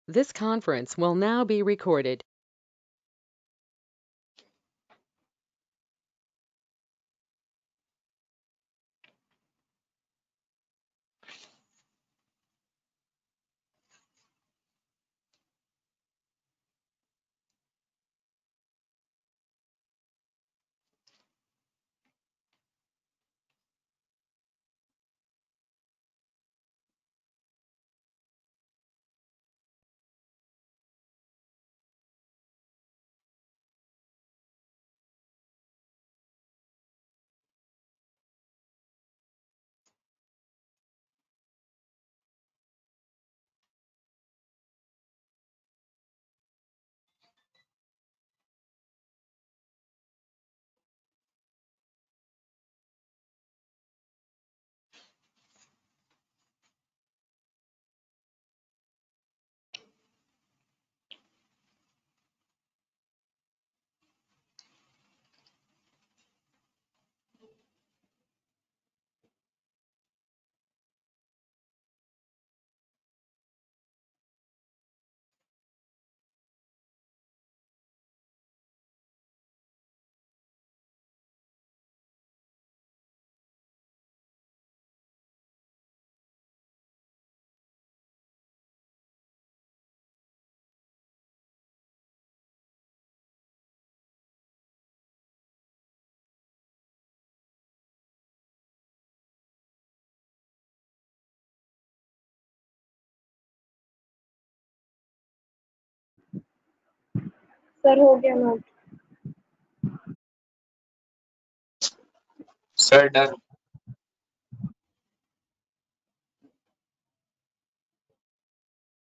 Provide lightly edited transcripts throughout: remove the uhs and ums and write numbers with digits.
This conference will now be recorded. Sir हो गया note. Sir done.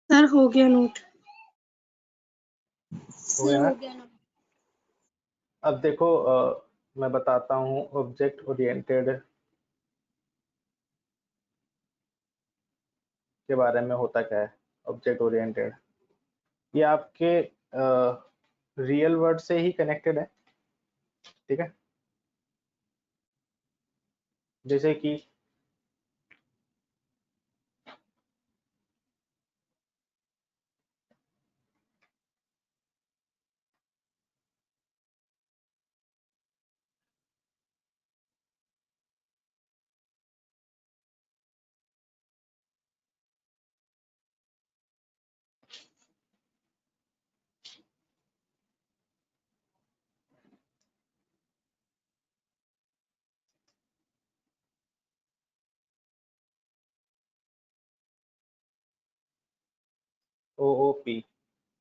Sir हो गया नोट। हो गया सर ना? हो गया नोट। अब देखो मैं बताता हूँ ऑब्जेक्ट ओरिएंटेड के बारे में होता क्या है। ऑब्जेक्ट ओरिएंटेड ये आपके रियल वर्ल्ड से ही कनेक्टेड है, ठीक है। जैसे कि OOP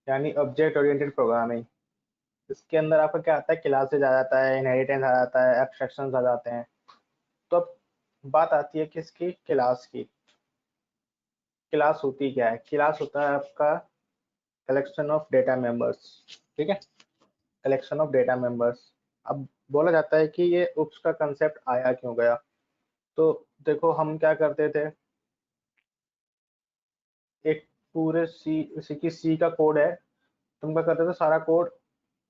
यानी ऑब्जेक्ट ओरिएंटेड प्रोग्रामिंग। इसके अंदर आपका क्या आता है, क्लासेज आ जाता है, इनहेरिटेंस आ जाता है, एब्स्ट्रैक्शंस आ जाते हैं। तो अब बात आती है किसकी, क्लास की। क्लास होती क्या है? क्लास होता है आपका कलेक्शन ऑफ डेटा मेंबर्स, ठीक है। Collection of data members. अब बोला जाता है कि ये उप्स का कंसेप्ट आया क्यों गया। तो देखो हम क्या करते थे, एक पूरे सी का कोड है, तुम क्या करते थे, सारा कोड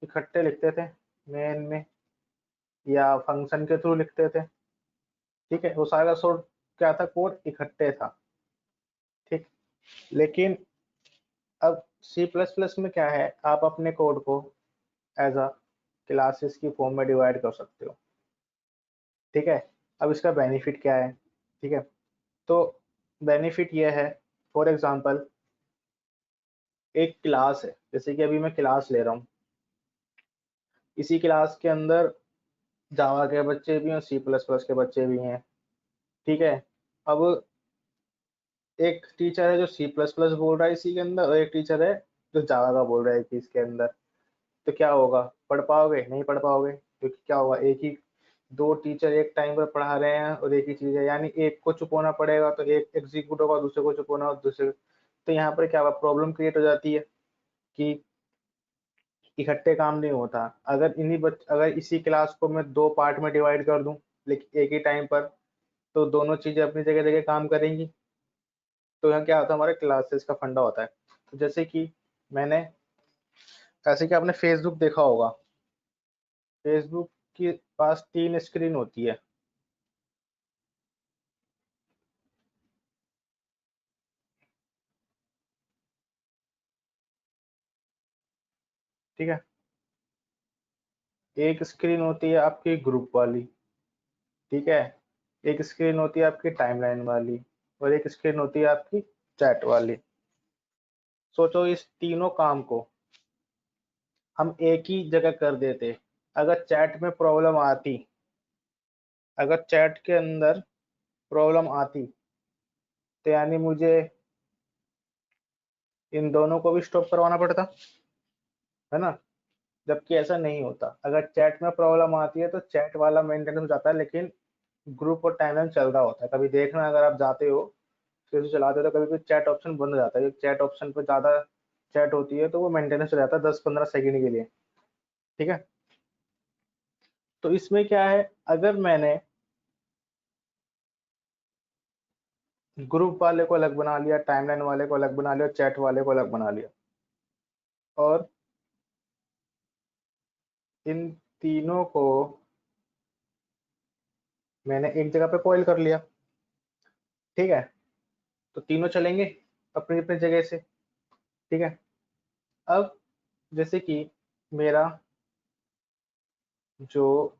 इकट्ठे लिखते थे मेन में या फंक्शन के थ्रू लिखते थे, ठीक है। वो सारा सोर्ट क्या था, कोड इकट्ठे था, ठीक। लेकिन अब C++ में क्या है, आप अपने कोड को एज अ क्लासेस की फॉर्म में डिवाइड कर सकते हो, ठीक है। अब इसका बेनिफिट क्या है, ठीक है। तो बेनिफिट ये है, फॉर एग्जांपल एक क्लास है, जैसे कि अभी मैं क्लास ले रहा हूँ, इसी क्लास के अंदर जावा के बच्चे भी हैं, C++ के बच्चे भी हैं, ठीक है। अब एक टीचर है जो C++ बोल रहा है इसी के अंदर, और एक टीचर है जो जावा का बोल रहा है कि इसके अंदर। तो क्या होगा, पढ़ पाओगे? नहीं पढ़ पाओगे, क्योंकि क्या होगा, एक ही दो टीचर एक टाइम पर पढ़ा रहे हैं और एक ही चीज है, यानी एक को चुप होना पड़ेगा तो एक एग्जीक्यूट होगा, दूसरे को चुप होना और दूसरे। तो यहाँ पर क्या होगा, प्रॉब्लम क्रिएट हो जाती है कि इकट्ठे काम नहीं होता। अगर इसी क्लास को मैं दो पार्ट में डिवाइड कर दूं लेकिन एक ही टाइम पर, तो दोनों चीजें अपनी जगह जगह काम करेंगी। तो यहाँ क्या होता है, हमारे क्लासेस का फंडा होता है। तो जैसे कि मैंने, ऐसे कि आपने फेसबुक देखा होगा, फेसबुक के पास 3 स्क्रीन होती है, ठीक है। एक स्क्रीन होती है आपकी ग्रुप वाली, ठीक है, एक स्क्रीन होती है आपकी टाइमलाइन वाली, और एक स्क्रीन होती है आपकी चैट वाली। सोचो इस तीनों काम को हम एक ही जगह कर देते। अगर चैट में प्रॉब्लम आती, अगर चैट के अंदर प्रॉब्लम आती, तो यानी मुझे इन दोनों को भी स्टॉप करवाना पड़ता, है ना। जबकि ऐसा नहीं होता। अगर चैट में प्रॉब्लम आती है तो चैट वाला मेंटेनेंस हो जाता है, लेकिन ग्रुप और टाइमलाइन चल रहा होता है। कभी देखना, अगर आप जाते हो फिर से चलाते हो तो कभी कभी चैट ऑप्शन बंद हो जाता है। चैट ऑप्शन पर ज्यादा चैट होती है तो वो मेंटेनेंस हो जाता है 10-15 सेकंड के लिए, ठीक है। तो इसमें क्या है, अगर मैंने ग्रुप वाले को अलग बना लिया, टाइमलाइन वाले को अलग बना लिया, चैट वाले को अलग बना लिया, और इन तीनों को मैंने एक जगह पे कॉइल कर लिया, ठीक है, तो तीनों चलेंगे अपनी अपनी जगह से, ठीक है। अब जैसे कि मेरा जो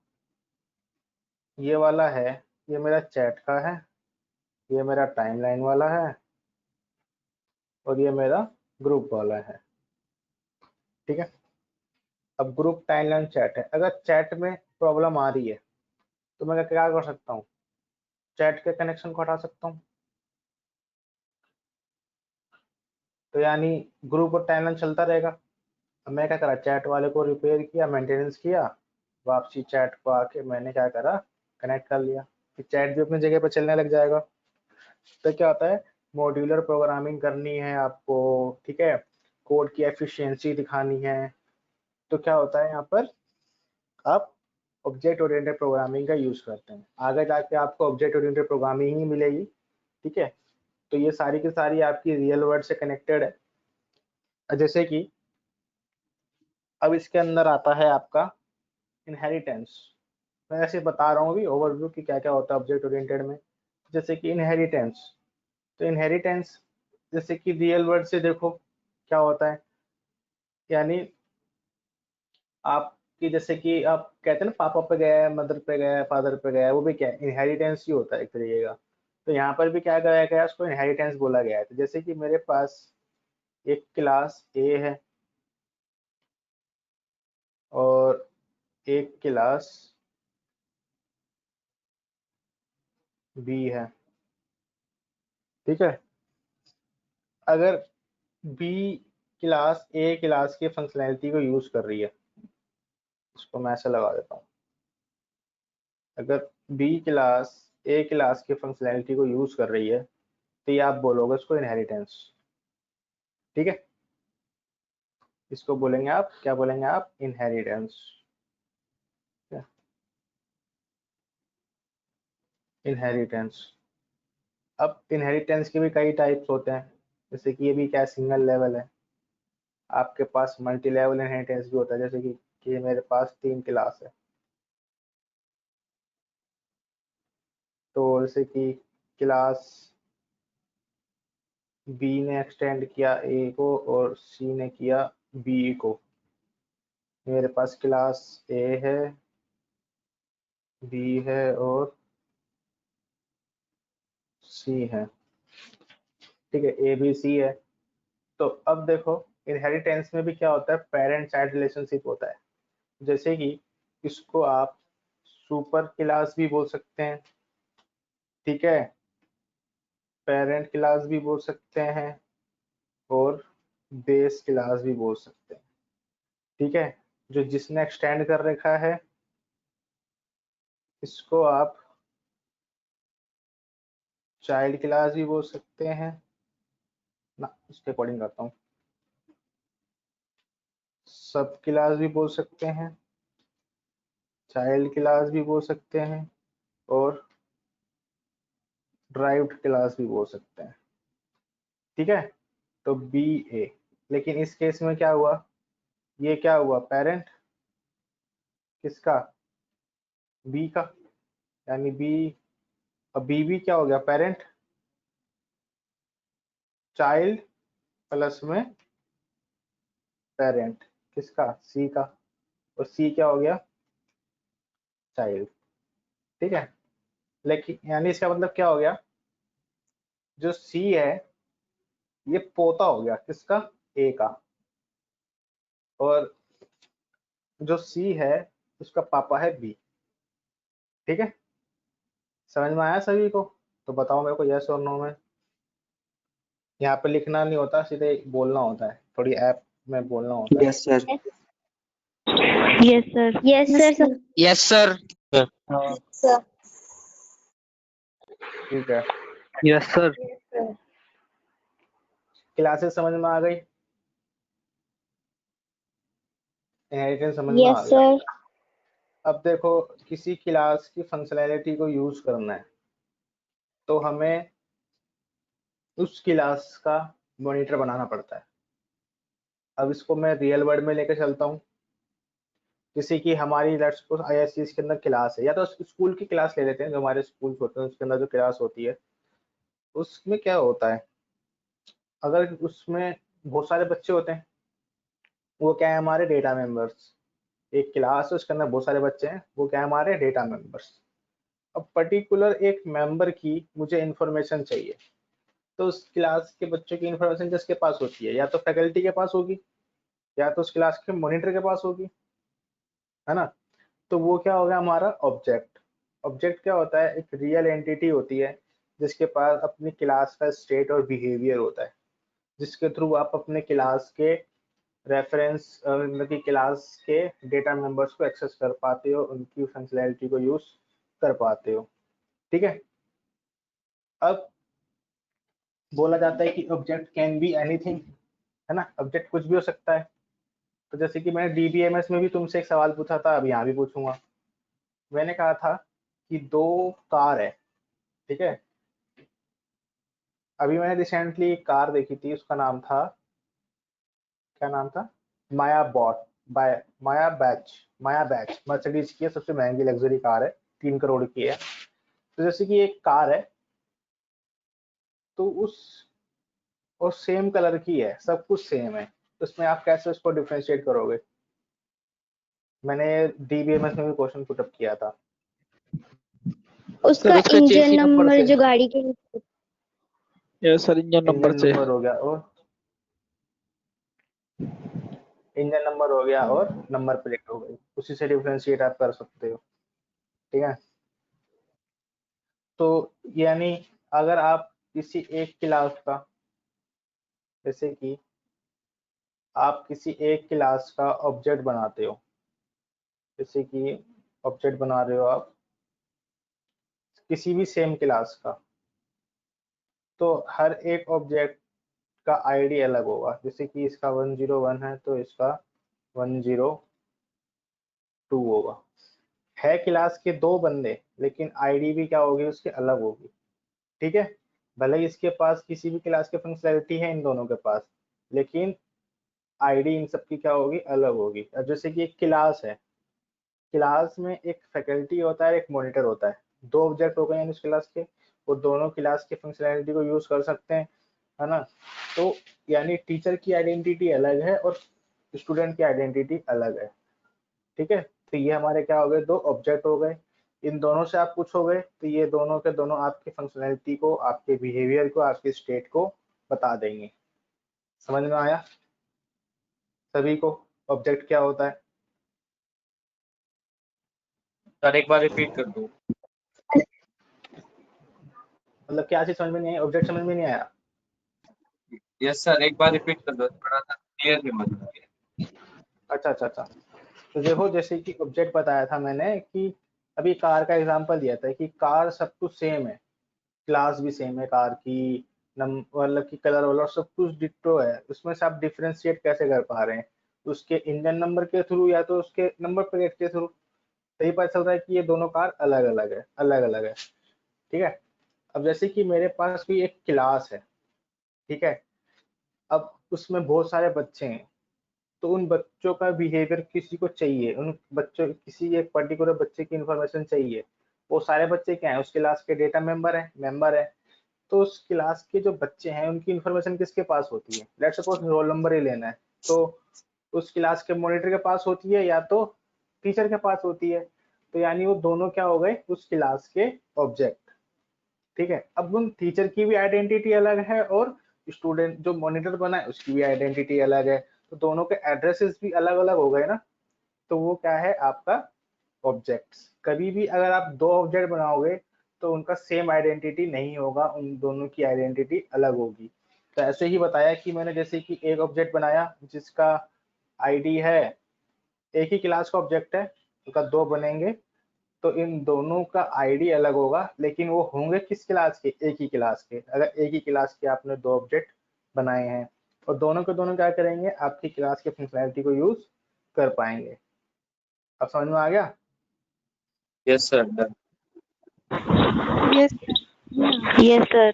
ये वाला है, ये मेरा चैट का है, ये मेरा टाइमलाइन वाला है, और ये मेरा ग्रुप वाला है, ठीक है। अब ग्रुप टाइमलाइन चैट है। अगर चैट में प्रॉब्लम आ रही है तो मैं क्या कर सकता हूँ, चैट के कनेक्शन को हटा सकता हूँ। तो यानी ग्रुप और टाइमलाइन चलता रहेगा। अब मैं क्या करा, चैट वाले को रिपेयर किया, मेंटेनेंस किया, वापसी चैट को आके मैंने क्या करा, कनेक्ट कर लिया, फिर चैट भी अपनी जगह पर चलने लग जाएगा। तो क्या होता है, मॉड्यूलर प्रोग्रामिंग करनी है आपको, ठीक है, कोड की एफिशिएंसी दिखानी है, तो क्या होता है यहाँ पर आप ऑब्जेक्ट ओरिएंटेड प्रोग्रामिंग का यूज करते हैं। आगे जाके आपको ऑब्जेक्ट ओरिएंटेड प्रोग्रामिंग ही मिलेगी, ठीक है। तो ये सारी की सारी आपकी रियल वर्ल्ड से कनेक्टेड है। जैसे कि अब इसके अंदर आता है आपका इनहेरिटेंस। मैं ऐसे बता रहा हूँ अभी ओवरव्यू कि क्या क्या होता है ऑब्जेक्ट ओरिएंटेड में। जैसे कि इनहेरिटेंस, तो इनहेरिटेंस जैसे कि रियल वर्ल्ड से देखो क्या होता है, यानी आपकी जैसे कि आप कहते हैं ना पापा पे गया है, मदर पे गया है, फादर पे गया है, वो भी क्या है, इनहेरिटेंस ही होता है एक तरीके का। तो यहाँ पर भी क्या कराया गया है, उसको इनहेरिटेंस बोला गया है। तो जैसे कि मेरे पास एक क्लास ए है और एक क्लास बी है, ठीक है। अगर बी क्लास ए क्लास की फंक्शनैलिटी को यूज कर रही है, इसको मैं ऐसे लगा देता हूँ, अगर बी क्लास ए क्लास की फंक्शनैलिटी को यूज कर रही है तो ये आप बोलोगे उसको इनहेरिटेंस, ठीक है। इसको बोलेंगे आप, क्या बोलेंगे आप, इनहेरिटेंस, इनहेरिटेंस। अब इनहेरिटेंस के भी कई टाइप्स होते हैं, जैसे कि ये भी क्या सिंगल लेवल है, आपके पास मल्टी लेवल इनहेरिटेंस भी होता है। जैसे कि मेरे पास 3 क्लास है, तो जैसे कि क्लास बी ने एक्सटेंड किया ए को और सी ने किया बी को। मेरे पास क्लास ए है, बी है और सी है, ठीक है, ए बी सी है। तो अब देखो इनहेरिटेंस में भी क्या होता है, पेरेंट चाइल्ड रिलेशनशिप होता है। जैसे कि इसको आप सुपर क्लास भी बोल सकते हैं, ठीक है, पेरेंट क्लास भी बोल सकते हैं, और बेस क्लास भी बोल सकते हैं, ठीक है। जो जिसने एक्सटेंड कर रखा है इसको आप चाइल्ड क्लास भी बोल सकते हैं ना, इसके अकॉर्डिंग करता हूँ, सब क्लास भी बोल सकते हैं, चाइल्ड क्लास भी बोल सकते हैं, और ड्राइव्ड क्लास भी बोल सकते हैं, ठीक है। तो बी ए, लेकिन इस केस में क्या हुआ, ये क्या हुआ, पेरेंट किसका, बी का, यानी बी, अब बी भी क्या हो गया, पेरेंट चाइल्ड प्लस में पेरेंट, किसका, सी का, और सी क्या हो गया, चाइल्ड। ठीक है, लेकिन यानी इसका मतलब क्या हो गया, जो सी है ये पोता हो गया किसका, ए का, और जो सी है उसका पापा है बी। ठीक है, समझ में आया सभी को? तो बताओ मेरे को यस और नो में। यहाँ पे लिखना नहीं होता, सीधे बोलना होता है, थोड़ी ऐप में बोलना होता है। Yes sir. Yes sir. Yes sir. Yes sir. Sir. ठीक है, यस सर। क्लासेस समझ में आ गई, इनहेरिटेंस समझ में आ यस गया। सर। अब देखो, किसी क्लास की फंक्शनैलिटी को यूज करना है तो हमें उस क्लास का मॉनिटर बनाना पड़ता है। अब इसको मैं रियल वर्ल्ड में लेकर चलता हूँ। जैसे कि हमारी लेट्स सपोज IISc के अंदर क्लास है, या तो स्कूल की क्लास ले लेते हैं, जो हमारे स्कूल होते हैं उसके अंदर जो क्लास होती है, उसमें क्या होता है, अगर उसमें बहुत सारे बच्चे होते हैं, वो क्या है, हमारे डेटा मेंबर्स। एक क्लास है उसके अंदर बहुत सारे बच्चे हैं, वो क्या है, हमारे डेटा मेंबर्स। अब पर्टिकुलर एक मेंबर की मुझे इंफॉर्मेशन चाहिए, तो उस क्लास के बच्चों की इंफॉर्मेशन जिसके पास होती है, या तो फैकल्टी के पास होगी, या तो उस क्लास के मॉनिटर के पास होगी, है ना। तो वो क्या होगा, हमारा ऑब्जेक्ट। ऑब्जेक्ट क्या होता है, एक रियल एंटिटी होती है जिसके पास अपनी क्लास का स्टेट और बिहेवियर होता है, जिसके थ्रू आप अपने क्लास के रेफरेंस मतलब कि क्लास के डेटा मेंबर्स को एक्सेस कर पाते हो, उनकी फंक्शनैलिटी को यूज कर पाते हो। ठीक है, अब बोला जाता है कि ऑब्जेक्ट कैन बी एनीथिंग, है ना, ऑब्जेक्ट कुछ भी हो सकता है। तो जैसे कि मैंने DBMS में भी तुमसे एक सवाल पूछा था, अब यहाँ भी पूछूंगा। मैंने कहा था कि दो कार है, ठीक है। अभी मैंने रिसेंटली एक कार देखी थी, उसका नाम था, क्या नाम था, माया बॉट, बाय माया बैच, माया बैच मर्सिडीज की है, सबसे महंगी लग्जरी कार है, 3 करोड़ की है। तो जैसे कि एक कार है, तो उस और सेम कलर की है, सब कुछ सेम है, तो उसमें आप कैसे उसको डिफ्रेंशिएट करोगे? मैंने DBMS में भी क्वेश्चन पुटअप किया था। उसका उसका इंजन चेसी नंबर से जो गाड़ी के yes sir, engine number engine से। नंबर हो गया, और इंजन नंबर हो गया और नंबर प्लेट हो गई, उसी से डिफ्रेंशिएट आप कर सकते हो। ठीक है, तो यानी अगर आप किसी एक क्लास का, जैसे कि आप किसी एक क्लास का ऑब्जेक्ट बनाते हो, जैसे कि ऑब्जेक्ट बना रहे हो आप किसी भी सेम क्लास का, तो हर एक ऑब्जेक्ट का आईडी अलग होगा। जैसे कि इसका 101 है तो इसका 102 होगा। है क्लास के दो बंदे, लेकिन आईडी भी क्या होगी, उसके अलग होगी। ठीक है, भले ही इसके पास किसी भी क्लास की फंक्शनैलिटी है इन दोनों के पास, लेकिन आईडी इन सबकी क्या होगी, अलग होगी। अब जैसे कि एक क्लास है, क्लास में एक फैकल्टी होता है, एक मॉनिटर होता है, दो ऑब्जेक्ट हो गए हैं उस क्लास के, वो दोनों क्लास की फंक्शनैलिटी को यूज कर सकते हैं, है ना। तो यानी टीचर की आइडेंटिटी अलग है और स्टूडेंट की आइडेंटिटी अलग है। ठीक है, तो ये हमारे क्या हो गए, दो ऑब्जेक्ट हो गए। इन दोनों से आप पूछोगे तो ये दोनों के दोनों आपकी फंक्शनैलिटी को, आपके बिहेवियर को, आपके स्टेट को बता देंगे। समझ में आया सभी को ऑब्जेक्ट क्या होता है? सर एक बार रिपीट कर दो। मतलब क्या चीज समझ में नहीं आई, ऑब्जेक्ट समझ में नहीं आया? यस सर, एक बार रिपीट कर दो, थोड़ा सा क्लियर नहीं मतलब। अच्छा अच्छा अच्छा, तो देखो जैसे कि ऑब्जेक्ट बताया था मैंने कि अभी कार का एग्जांपल दिया था कि कार सब कुछ सेम है, क्लास भी सेम है कार की, मतलब कि कलर वलर सब कुछ डिट्टो है, उसमें से आप डिफ्रेंशिएट कैसे कर पा रहे हैं, उसके इंजन नंबर के थ्रू या तो उसके नंबर प्लेट के थ्रू। तो ये पता चल रहा है कि ये दोनों कार अलग अलग है, अलग अलग है। ठीक है, अब जैसे कि मेरे पास भी एक क्लास है, ठीक है, अब उसमें बहुत सारे बच्चे हैं, तो उन बच्चों का बिहेवियर किसी को चाहिए, उन बच्चों, किसी एक पर्टिकुलर बच्चे की इंफॉर्मेशन चाहिए। वो सारे बच्चे क्या है, उस क्लास के डेटा मेंबर है। तो उस क्लास के जो बच्चे हैं उनकी इंफॉर्मेशन किसके पास होती है, लेट्स सपोज रोल नंबर ही लेना है, तो उस क्लास के मॉनिटर के पास होती है या तो टीचर के पास होती है। तो यानी वो दोनों क्या हो गए, उस क्लास के ऑब्जेक्ट। ठीक है, अब उन टीचर की भी आइडेंटिटी अलग है और स्टूडेंट जो मॉनिटर बना है उसकी भी आइडेंटिटी अलग है, तो दोनों के एड्रेसेस भी अलग अलग हो गए ना। तो वो क्या है आपका ऑब्जेक्ट्स। कभी भी अगर आप दो ऑब्जेक्ट बनाओगे तो उनका सेम आइडेंटिटी नहीं होगा, उन दोनों की आइडेंटिटी अलग होगी। तो ऐसे ही बताया कि मैंने जैसे कि एक ऑब्जेक्ट बनाया जिसका आईडी है, एक ही क्लास का ऑब्जेक्ट है, उसका दो बनेंगे, तो इन दोनों का आईडी अलग होगा, लेकिन वो होंगे किस क्लास के, एक ही क्लास के। अगर एक ही क्लास के आपने दो ऑब्जेक्ट बनाए हैं और दोनों के दोनों क्या करेंगे, आपकी क्लास के फंक्शनैलिटी को यूज कर पाएंगे। अब समझ में आ गया? Yes sir, done. Yes. Yes, sir.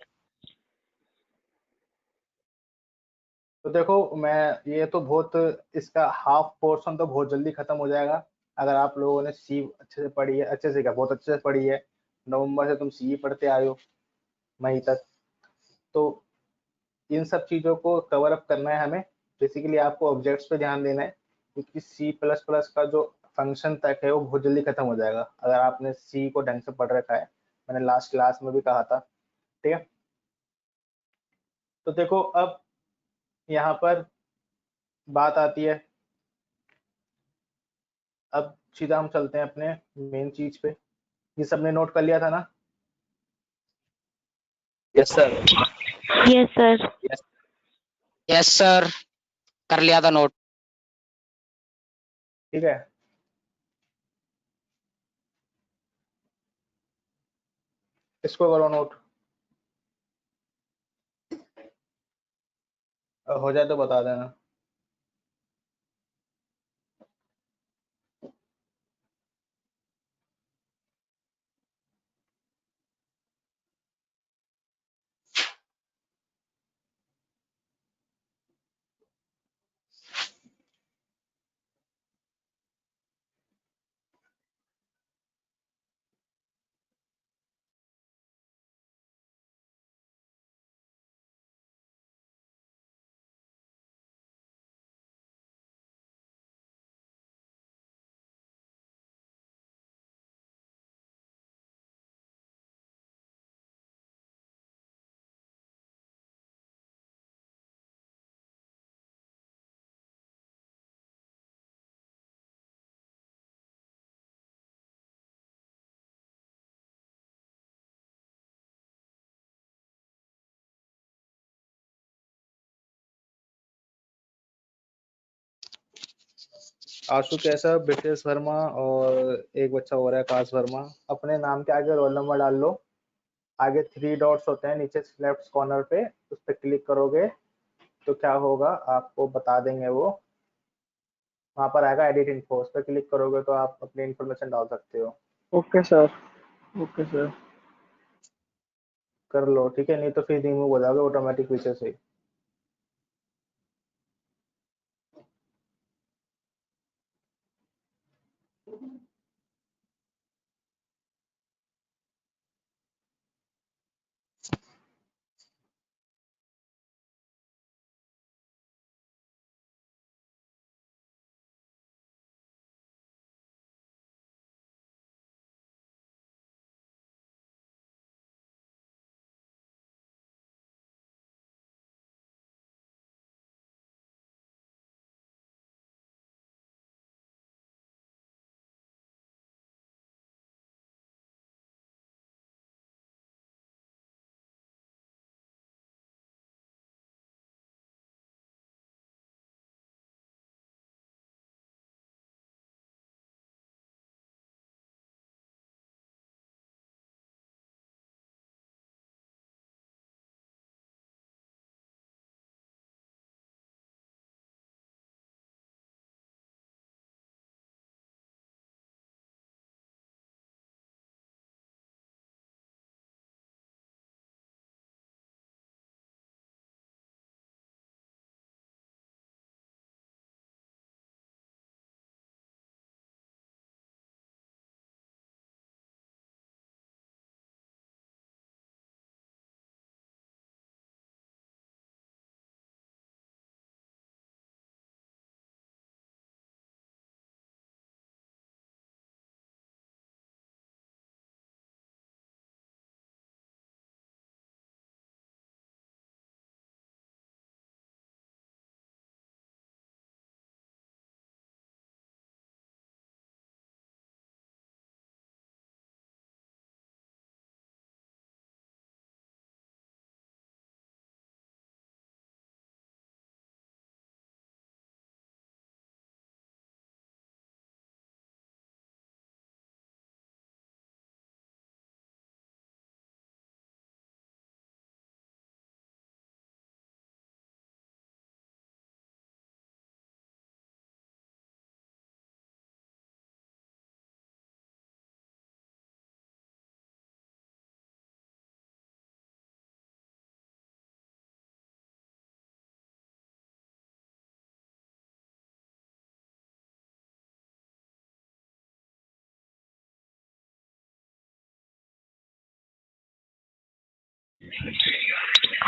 तो देखो मैं ये तो बहुत, इसका हाफ पोर्शन तो बहुत जल्दी खत्म हो जाएगा अगर आप लोगों ने सी अच्छे से पढ़ी है, अच्छे से क्या बहुत अच्छे से पढ़ी है। नवंबर से तुम सी पढ़ते आए हो मई तक, तो इन सब चीज़ों को कवर अप करना है हमें। बेसिकली आपको ऑब्जेक्ट्स पे ध्यान देना है, क्योंकि सी प्लस प्लस का जो फंक्शन तक है वो बहुत जल्दी खत्म हो जाएगा अगर आपने सी को ढंग से पढ़ रखा है। मैंने लास्ट क्लास में भी कहा था। ठीक है, तो देखो अब यहाँ पर बात आती है, अब सीधा हम चलते हैं अपने मेन चीज पे। ये सबने नोट कर लिया था ना? Yes sir. Yes, sir. Yes. Yes sir, कर लिया था नोट। ठीक है, इसको करो नोट, हो जाए तो बता देना। आशु कैसा, ब्रिटेश वर्मा और एक बच्चा हो रहा है काश वर्मा। अपने नाम के आगे रोल नंबर डाल लो। आगे 3 डॉट्स होते हैं नीचे लेफ्ट कॉर्नर पे, उस पर क्लिक करोगे तो क्या होगा आपको बता देंगे वो। वहां पर आएगा एडिट इन्फो, उस पर क्लिक करोगे तो आप अपनी इन्फॉर्मेशन डाल सकते हो। Okay sir. Okay sir. कर लो, ठीक है, नहीं तो फिर रिमूव हो जाओगे ऑटोमेटिक पीछे से।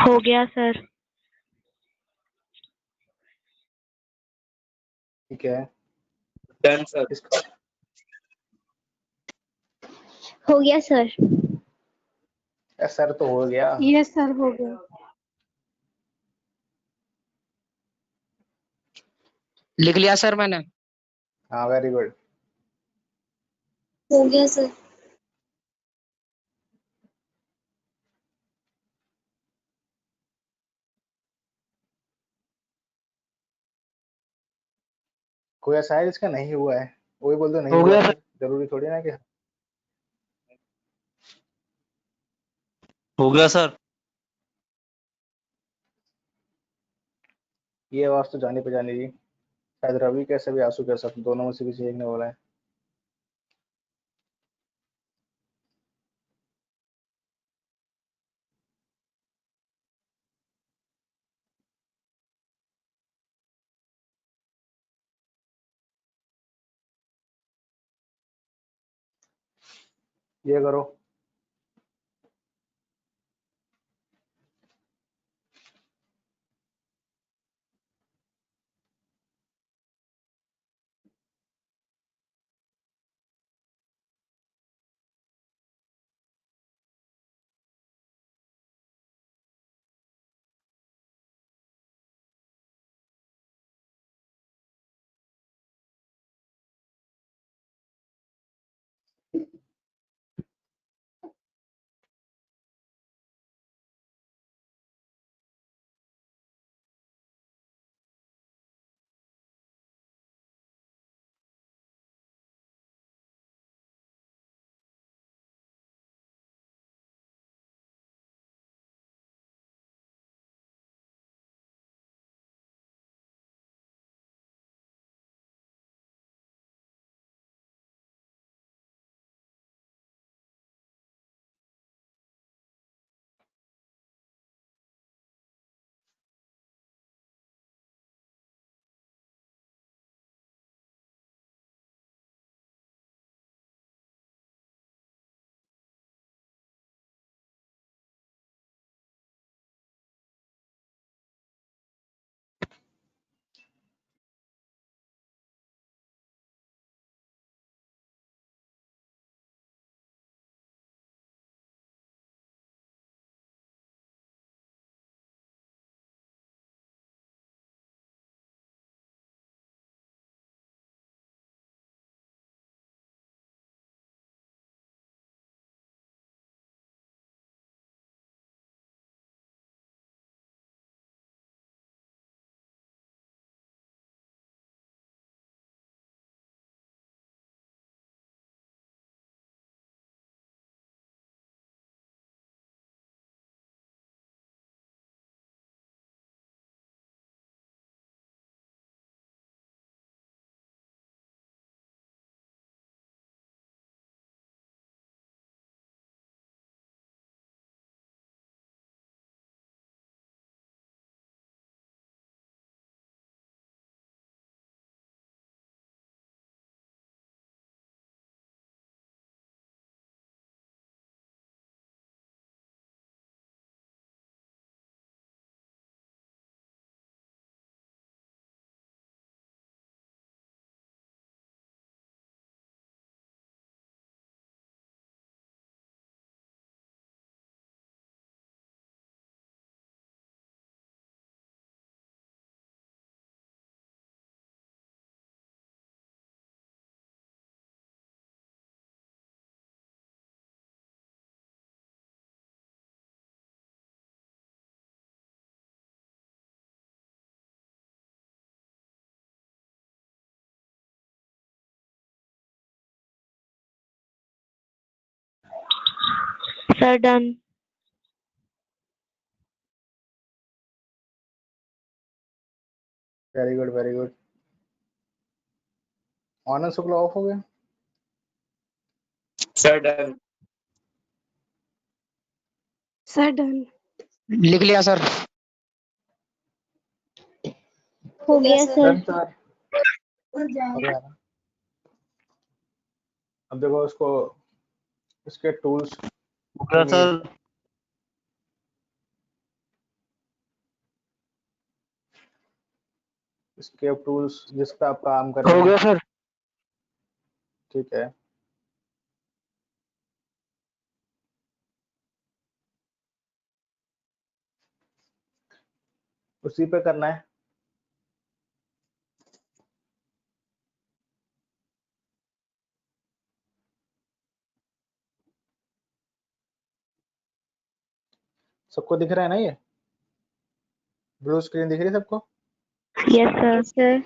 हो गया सर। ठीक है, डन सर। इसका हो गया सर। सर तो हो गया। यस सर, हो गया। लिख लिया सर मैंने। हाँ, वेरी गुड। हो गया सर। कोई ऐसा है जिसका नहीं हुआ है? वही बोल दो नहीं हो हुआ, गया सर। फिर जरूरी थोड़ी ना कि हो गया सर। ये आवाज तो जानी पहचानी थी। शायद रवि कैसे भी आंसू कैसे, दोनों में से किसी एक ने बोला है। ये करो। Sir done. Very good, very good. Anand Shukla of हो गया। Sir done. Sir done. लिख लिया सर। हो गया सर। Done sir. हो गया ना? अब देखो इसको, इसके टूल्स हो गया सर। एस्केप टूल्स जिस पे आप काम करेंगे। हो गया सर। ठीक है, उसी पे करना है। सबको दिख रहा है ना? ये ब्लू स्क्रीन दिख रही है सबको? Yes sir.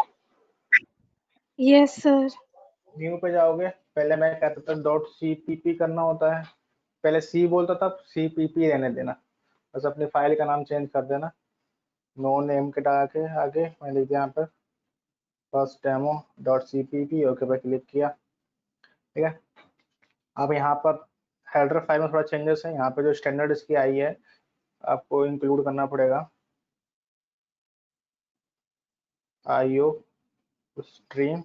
Yes sir. New पे जाओगे, पहले मैं कहता था डॉट CPP करना होता है, पहले सी बोलता था, CPP रहने देना, बस अपनी फाइल का नाम चेंज कर देना। नो नेम के के आगे मैं लिख दिया यहाँ पर first demo dot CPP, okay पे क्लिक किया। ठीक है, अब यहाँ पर हेडर फाइल में थोड़ा चेंजेस है। यहाँ पे जो स्टैंडर्ड इसकी आई है आपको इंक्लूड करना पड़ेगा, IO stream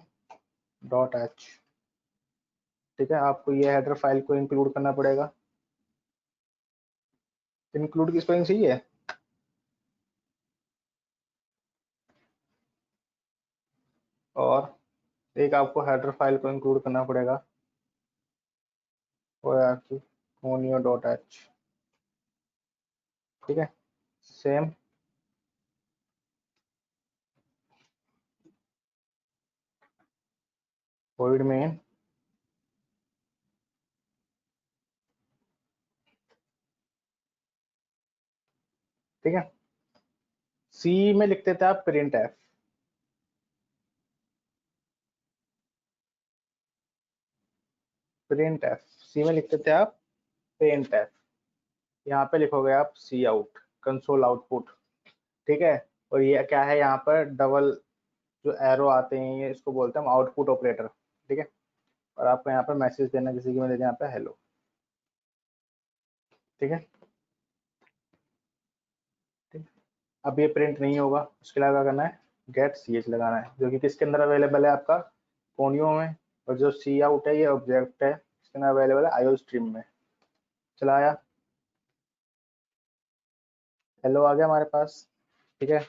डॉट h। ठीक है, आपको ये हेडर फाइल को इंक्लूड करना पड़ेगा। इंक्लूड की स्पेलिंग सही है? और एक आपको हेडर फाइल को इंक्लूड करना पड़ेगा, वो है आपकी कोनियो डॉट h। ठीक है, सेम void main ठीक है, सी में लिखते थे आप printf. Printf C में लिखते थे आप प्रिंट एफ। यहाँ पे लिखोगे आप सी आउट कंसोल आउटपुट। ठीक है, और ये क्या है, यहाँ पर डबल जो एरो आते हैं ये इसको बोलते हैं हम आउटपुट ऑपरेटर। ठीक है, और आपको यहाँ पर मैसेज देना, जैसे कि मैंने यहाँ पे हेलो। ठीक है, ठीक। अब ये प्रिंट नहीं होगा, उसके लिए क्या करना है, गेट ch लगाना है, जो कि किसके अंदर अवेलेबल है, आपका कोनियो में। और जो सी आउट है ये ऑब्जेक्ट है, इसके अंदर अवेलेबल है IO स्ट्रीम में। चलाया, हेलो आ गया हमारे पास। ठीक है,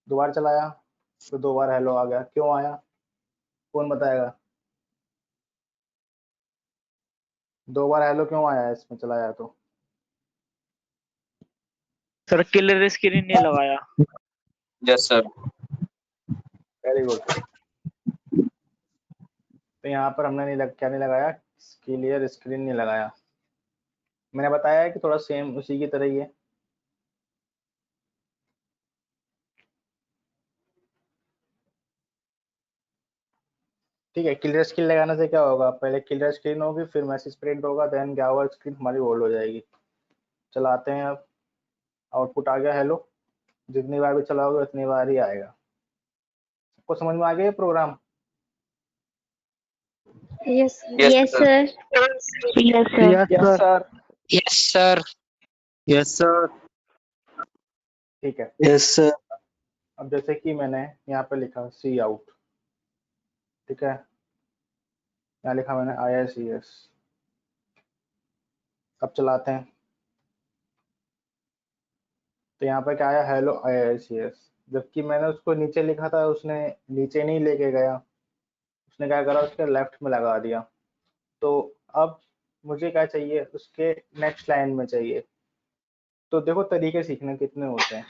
दोबारा चलाया तो 2 बार हेलो आ गया। क्यों आया, कौन बताएगा? 2 बार हेलो क्यों आया है इसमें चलाया तो? सर किलर स्क्रीन नहीं लगाया। Yes sir. Very good. तो यहाँ पर हमने क्या नहीं लगाया, क्लियर स्क्रीन नहीं लगाया। मैंने बताया है कि थोड़ा सेम उसी की तरह ही है। ठीक है, क्लियर स्क्रीन लगाने से क्या होगा, पहले क्लियर स्क्रीन होगी, फिर मैसेज प्रिंट होगा, देन क्या होगा, स्क्रीन हमारी होल्ड हो जाएगी। चलाते हैं, अब आउटपुट आ गया हेलो। जितनी बार भी चलाओगे उतनी बार ही आएगा। सबको समझ में आ गया ये program? Yes yes sir. Sir. Yes sir. Yes sir. Yes sir. Yes sir. ठीक है, यस सर। अब जैसे कि मैंने यहाँ पे लिखा सी आउट। ठीक है, यहाँ लिखा मैंने IICS। अब चलाते हैं तो यहाँ पर क्या आया, हेलो IICS। जबकि मैंने उसको नीचे लिखा था, उसने नीचे नहीं लेके गया, उसने क्या करा, उसके लेफ्ट में लगा दिया। तो अब मुझे क्या चाहिए, उसके नेक्स्ट लाइन में चाहिए। तो देखो तरीके सीखने कितने होते हैं।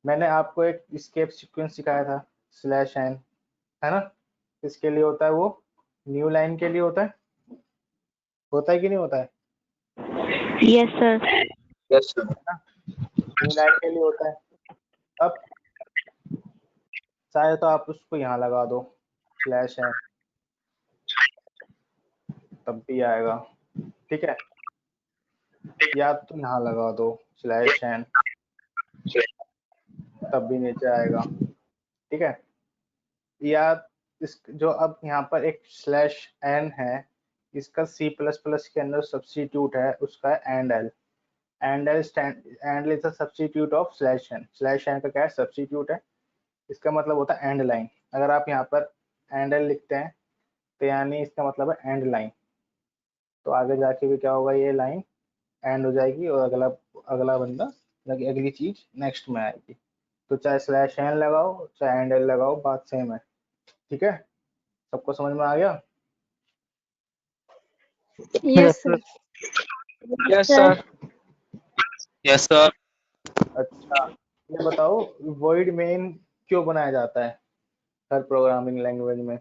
मैंने आपको एक escape सीक्वेंस सिखाया था /n, है ना? इसके लिए होता है, वो न्यू लाइन के लिए होता है कि नहीं होता है? Yes sir. Yes sir. New line के लिए होता है। अब चाहे तो आप उसको यहाँ लगा दो /n, तब भी आएगा। ठीक है, या तो यहाँ लगा दो /n, तब भी नीचे आएगा। ठीक है, या इस जो अब यहाँ पर एक /n है, इसका C++ के अंदर सब्स्टिट्यूट है, उसका and L. And is a substitute of /n। /n का क्या है, सब्स्टिट्यूट है। इसका मतलब होता है एंड लाइन। अगर आप यहाँ पर एंड एल लिखते हैं तो यानी इसका मतलब है एंड लाइन। तो आगे जाके भी क्या होगा, ये लाइन एंड हो जाएगी और अगला अगला बंदा अगली चीज नेक्स्ट में आएगी। तो चाहे स्लैश एन लगाओ चाहे एंड एल लगाओ, बात सेम है। ठीक है, सबको समझ में आ गया? Yes, sir. Yes sir. Yes sir. अच्छा, ये बताओ वॉइड मेन क्यों बनाया जाता है हर प्रोग्रामिंग लैंग्वेज में?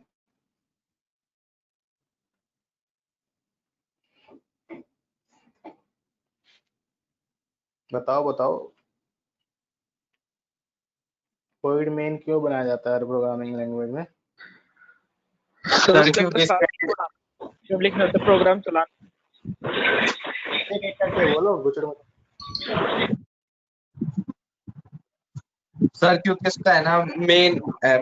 बताओ बताओ, वॉइड मेन क्यों बनाया जाता है हर प्रोग्रामिंग लैंग्वेज में? सर उसके अंदर क्योंकि सारा कोड आता है जब लिखना होता है प्रोग्राम चलाना। एक एक करके बोलो, गुचड़ मत। सर क्योंकि इसका है ना मेन,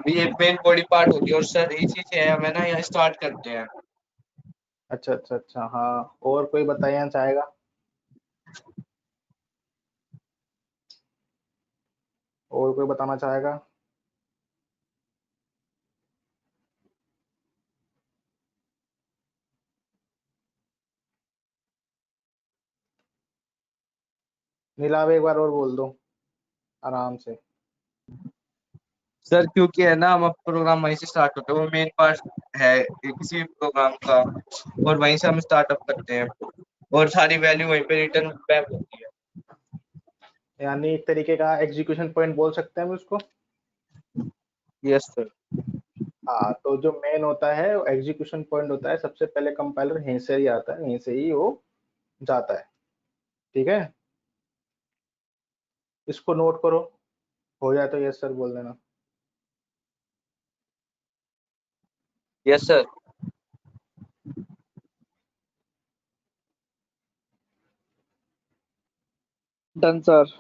ये मेन बॉडी पार्ट होती है और सर इसी से हमें ना यहाँ स्टार्ट करते हैं। अच्छा अच्छा अच्छा, हाँ। और कोई बताना चाहेगा? और कोई बताना चाहेगा? नीलाव एक बार और बोल दो आराम से। सर क्योंकि है ना हम प्रोग्राम वहीं से स्टार्ट होते हैं, वो मेन पार्ट है किसी भी प्रोग्राम का, और वहीं से हम स्टार्टअप करते हैं और सारी वैल्यू वहीं पे रिटर्न बैक होती है। यानी एक तरीके का एग्जीक्यूशन पॉइंट बोल सकते हैं हम उसको। Yes sir. हाँ, तो जो मेन होता है एग्जीक्यूशन पॉइंट होता है, सबसे पहले कंपाइलर यहीं से ही आता है, यहीं से ही वो जाता है। ठीक है, इसको नोट करो, हो जाए तो यस सर बोल देना। Yes sir. Done sir.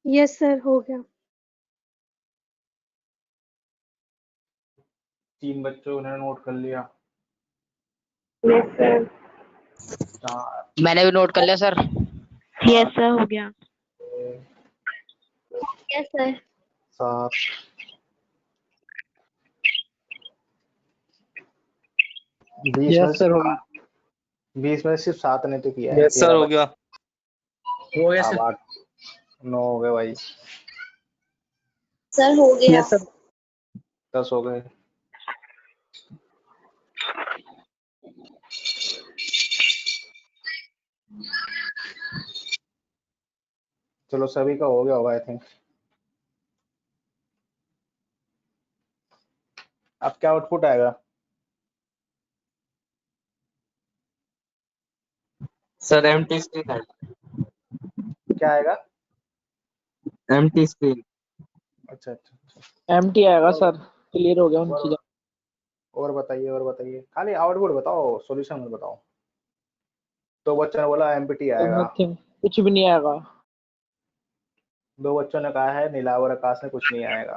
Yes, sir. हो गया. 3 बच्चों ने नोट कर लिया। Yes, sir. 4 मैंने भी नोट कर लिया सर। Yes, sir. हो गया. 6 Yes, sir. 7 20 में यस से सर हो गया। 20 में से सिर्फ 7 ने तो किया है, यस सर 13 हो बच्चे। गया। हो गया अब सर। 8 9 हो गए भाई, सर हो गया. Yes sir. 10 हो गए। चलो सभी का हो गया होगा आई थिंक। अब क्या आउटपुट आएगा? सर एम्प्टी स्क्रीन है। क्या आएगा? Empty screen. अच्छा अच्छा अच्छा। एम्प्टी आएगा और सर। क्लियर हो गया उन और चीजों। और बताइए, खाली आउटपुट बताओ, सॉल्यूशन मत बताओ। तो बच्चों ने बोला एमपीटी आएगा, नथिंग, कुछ भी नहीं आएगा। 2 बच्चों ने कहा है नीलावर आकाश में कुछ नहीं आएगा।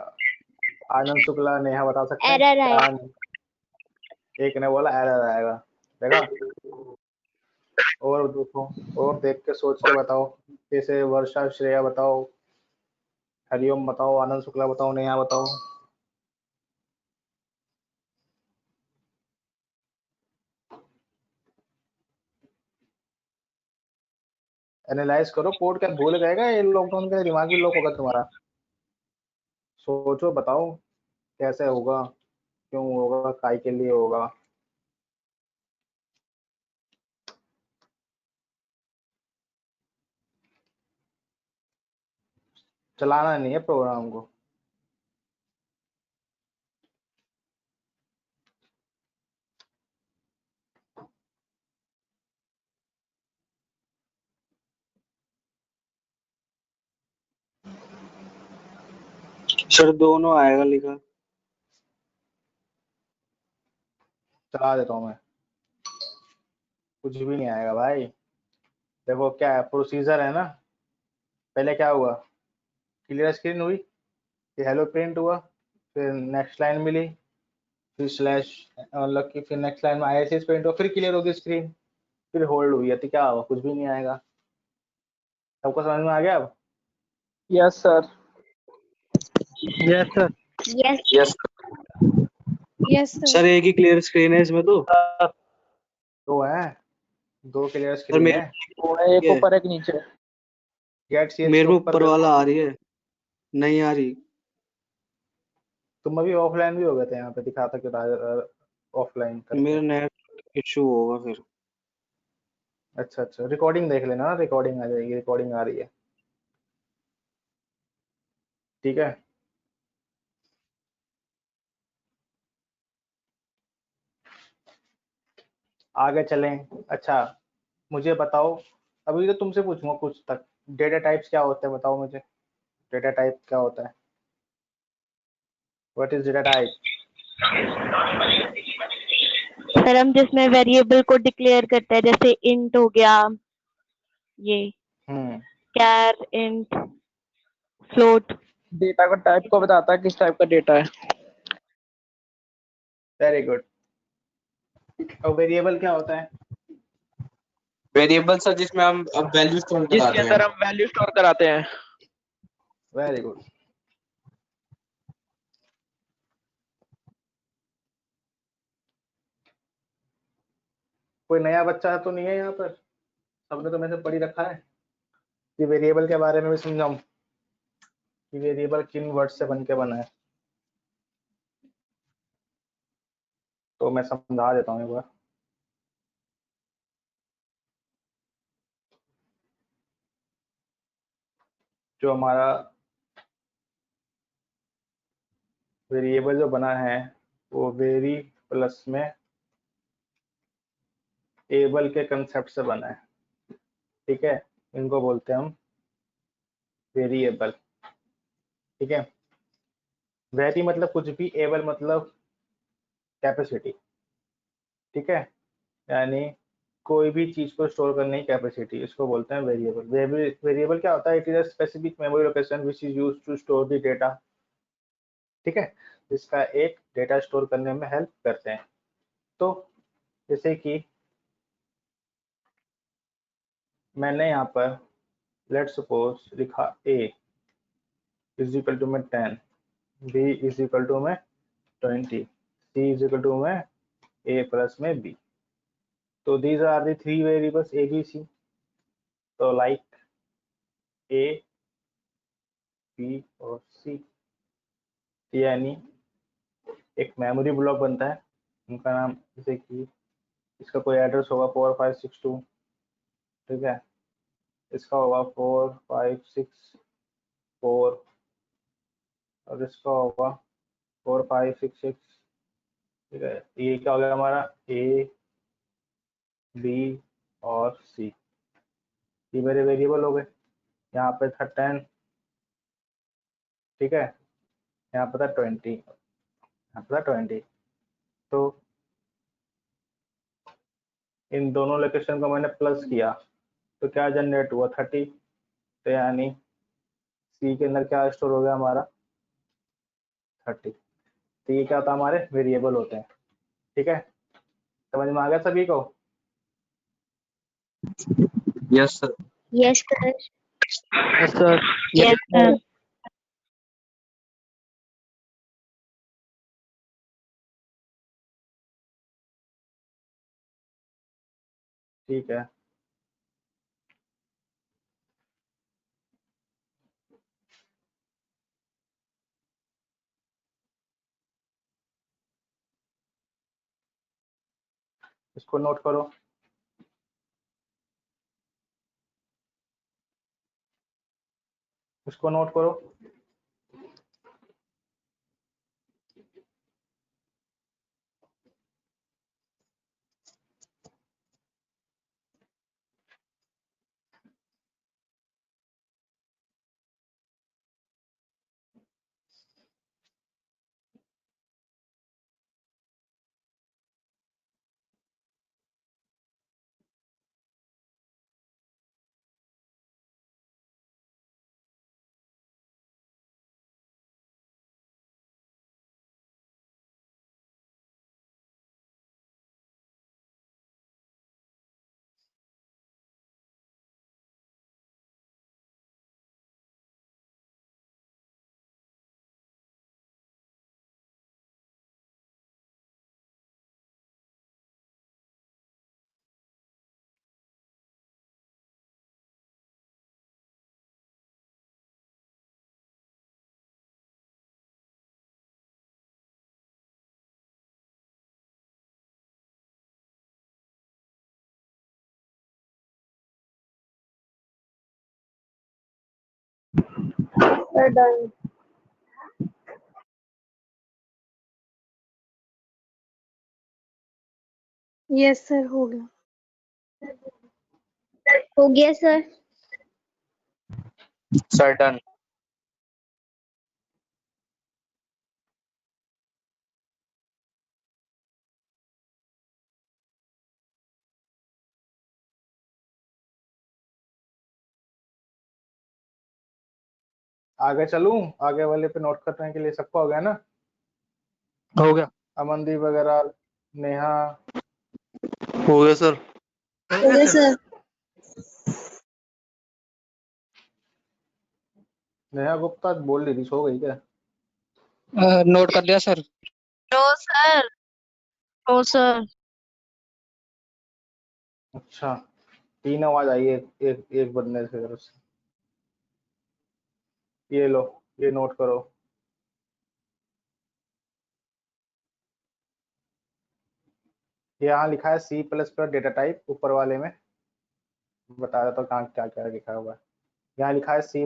आनंद शुक्ला नेहा बता सकते हैं एरर क्या? आएगा. एक ने बोला एरर आएगा, देखा? और देखो, और देख के सोच के बताओ। जैसे वर्षा श्रेया बताओ, हरिओम बताओ, आनंद शुक्ला बताओ, नेहा बताओ। एनालाइज करो कोड, क्या भूल गएगा ये लॉकडाउन का? दिमाग भी लॉक होगा तुम्हारा। सोचो बताओ कैसे होगा, क्यों होगा, काय के लिए होगा। चलाना नहीं है प्रोग्राम को। सर दोनों आएगा लिखा। चला देता हूँ मैं, कुछ भी नहीं आएगा भाई। देखो क्या है, प्रोसीजर है ना, पहले क्या हुआ, क्लियर स्क्रीन हुई, फिर हेलो प्रिंट हुआ, फिर नेक्स्ट लाइन मिली, फिर स्लैश, मतलब कि फिर नेक्स्ट लाइन में ISS प्रिंट हुआ, फिर क्लियर होगी स्क्रीन, फिर होल्ड हुई है, तो क्या होगा, कुछ भी नहीं आएगा। सबको समझ में आ गया अब? Yes, sir. Yes, sir. Yes. Yes Yes, sir. Sir एक ही क्लियर स्क्रीन है इसमें तो। दो है, दो क्लियर सर स्क्रीन मेरे है। वो है, एक ये ऊपर एक नीचे। गेट सी मेरे के को ऊपर ऊपर वाला आ रही है, नहीं आ रही। तुम अभी ऑफलाइन भी हो गए थे, यहाँ पे दिखाता क्यों ऑफलाइन करके। मेरा नेट इशू होगा फिर। अच्छा अच्छा, रिकॉर्डिंग देख लेना ना, रिकॉर्डिंग आ जाएगी, रिकॉर्डिंग आ रही है, ठीक है। आगे चलें। अच्छा, मुझे बताओ, अभी तो तुमसे पूछूंगा कुछ तक, डेटा टाइप्स क्या होते हैं बताओ मुझे, डेटा टाइप क्या होता है, what is data type? Sir हम जिसमें वेरिएबल को डिक्लेयर करते हैं, जैसे इंट हो गया, ये हम्म, कैर, इंट, फ्लोट। डेटा का टाइप को बताता है किस टाइप का डेटा है। Very good. और वेरिएबल क्या होता है? वेरिएबल सर जिसमें हम अब वैल्यू स्टोर जिसके कराते अंदर हैं। हम वैल्यू स्टोर कराते हैं। Very good. कोई नया बच्चा तो नहीं है यहाँ पर, सबने तो मेरे से पढ़ी रखा है कि वेरिएबल के बारे में भी समझाऊं कि वेरिएबल किन वर्ड से बन के बना है, तो मैं समझा देता हूँ एक बार। जो हमारा वेरिएबल जो बना है वो वेरी प्लस में एबल के कंसेप्ट से बना है, ठीक है। इनको बोलते हैं हम वेरिएबल, ठीक है। वेरी मतलब कुछ भी, एबल मतलब कैपेसिटी, ठीक है, यानी कोई भी चीज को स्टोर करने की कैपेसिटी, इसको बोलते हैं वेरिएबल। वेरिएबल क्या होता है? It is a specific memory location which is used to store the data, ठीक है, जिसका एक डेटा स्टोर करने में हेल्प करते हैं। तो जैसे कि मैंने यहाँ पर लेट सपोज लिखा a इज इक्वल टू में 10, b इज इक्वल टू में 20, c इज इक्वल टू में a प्लस में b। तो these are the three variables a b c। तो लाइक a b और c, यानी एक मेमोरी ब्लॉक बनता है, उनका नाम, जैसे कि इसका कोई एड्रेस होगा 4562, ठीक है, इसका होगा 4564, और इसका होगा 4566, ठीक है। ये क्या हो गया हमारा, ए बी और सी, ये मेरे वेरिएबल हो गए। यहाँ पे था 10, ठीक है, यहाँ पे था 20, यहाँ पे था 20। तो इन दोनों लोकेशन को मैंने प्लस किया तो क्या जनरेट हुआ, 30। तो यानी सी के अंदर क्या स्टोर हो गया हमारा, 30। तो ये क्या होता है, हमारे वेरिएबल होते हैं, ठीक है। समझ में आ गया सभी को? Yes sir. Yes sir. Yes sir. Yes sir. ठीक है, इसको नोट करो। इसको नोट करो। Sir, done. यस सर हो गया। हो गया सर। Sir done. आगे चलूं? आगे वाले पे नोट करने के लिए सबका हो गया ना? हो गया। अमनदीप वगैरह, नेहा, हो गया सर। हो गया सर। नेहा गुप्ता बोल रही थी, सो गई क्या? नोट कर लिया sir. No sir. No sir. अच्छा, 3 आवाज आई है एक बंदे से तरफ से। ये लो, ये नोट करो। यहाँ लिखा है C++ डेटा टाइप, ऊपर वाले में बता रहा था कहाँ क्या क्या लिखा हुआ है। यहाँ लिखा है C++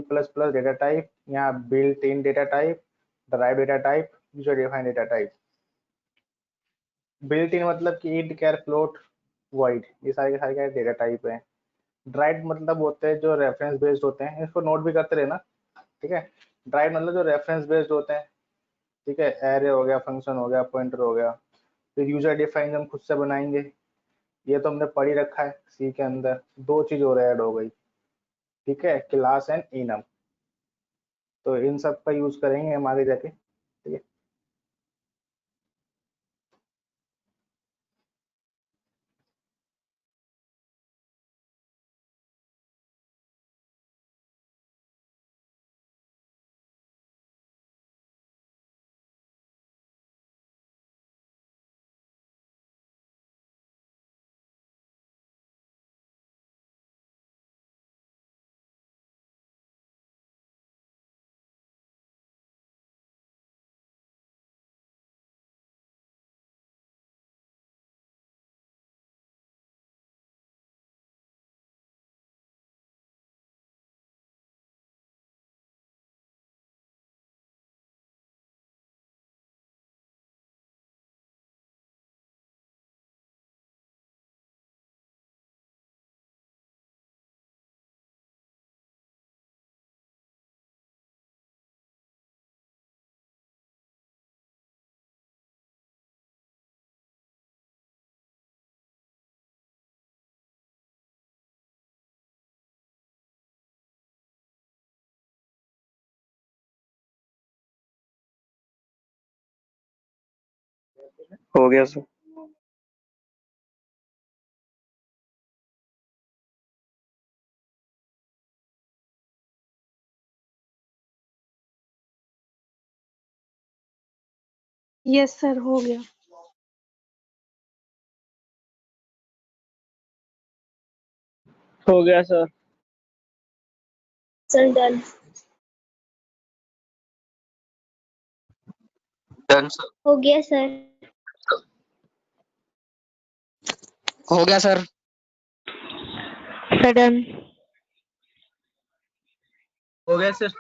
डेटा टाइप, यहाँ built in data type, drive data type, user defined data type. Built in मतलब कि इंट, कैर, फ्लोट, वॉइड, ये सारे के सारे डेटा टाइप हैं। ड्राइव मतलब होते हैं जो रेफरेंस बेस्ड होते हैं, इसको नोट भी करते रहना, ठीक है। ड्राइव मतलब जो रेफरेंस बेस्ड होते हैं, ठीक है। एरे हो गया, फंक्शन हो गया, पॉइंटर हो गया। फिर यूजर डिफाइंड हम खुद से बनाएंगे, ये तो हमने पढ़ ही रखा है सी के अंदर। 2 चीज और ऐड हो गई, ठीक है, क्लास एंड इनम। तो इन सब का यूज करेंगे हम आगे जाके, ठीक है। हो गया सर। यस सर हो गया। हो गया sir. Sir done. Done sir. हो गया सर। हो गया सर। Sir done. हो गया सर।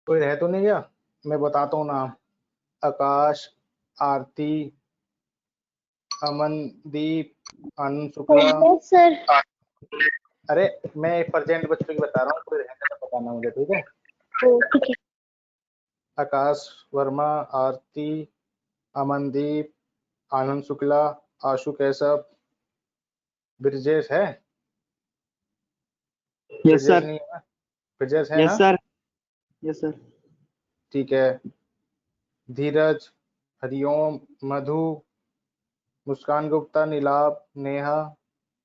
कोई रह तो नहीं गया? मैं बताता हूँ नाम। आकाश, आरती, अमनदीप, आनंद हो शुक्ला। गया सर। अरे मैं प्रेजेंट बच्चों की बता रहा हूँ, कोई रहने तो बताना मुझे, ठीक है। ठीक है। आकाश वर्मा, आरती, अमनदीप, आनंद शुक्ला, आशु कैशव, ब्रिजेश है? Yes Brijesh sir. नहीं है ना? ब्रिजेश है यस ना? सर। Yes sir. ठीक है। धीरज, हरिओम, मधु, मुस्कान गुप्ता, नीलाभ, नेहा,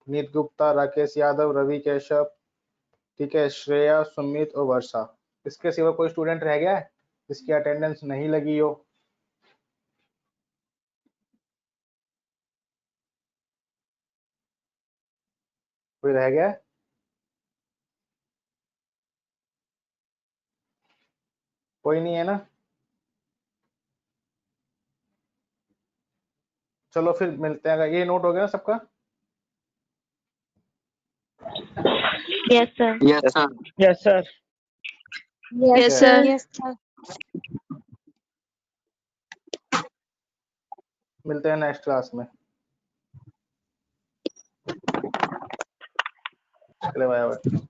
नीत गुप्ता, राकेश यादव, रवि केशव, ठीक है, श्रेया, सुमित और वर्षा। इसके सिवा कोई स्टूडेंट रह गया है जिसकी अटेंडेंस नहीं लगी हो? कोई रह गया है? कोई नहीं है ना? चलो फिर मिलते हैं। ये नोट हो गया ना सबका? Yes sir. Yes, sir. Yes Yes, sir. Yes, sir. मिलते हैं नेक्स्ट क्लास में। चले बाय बाय।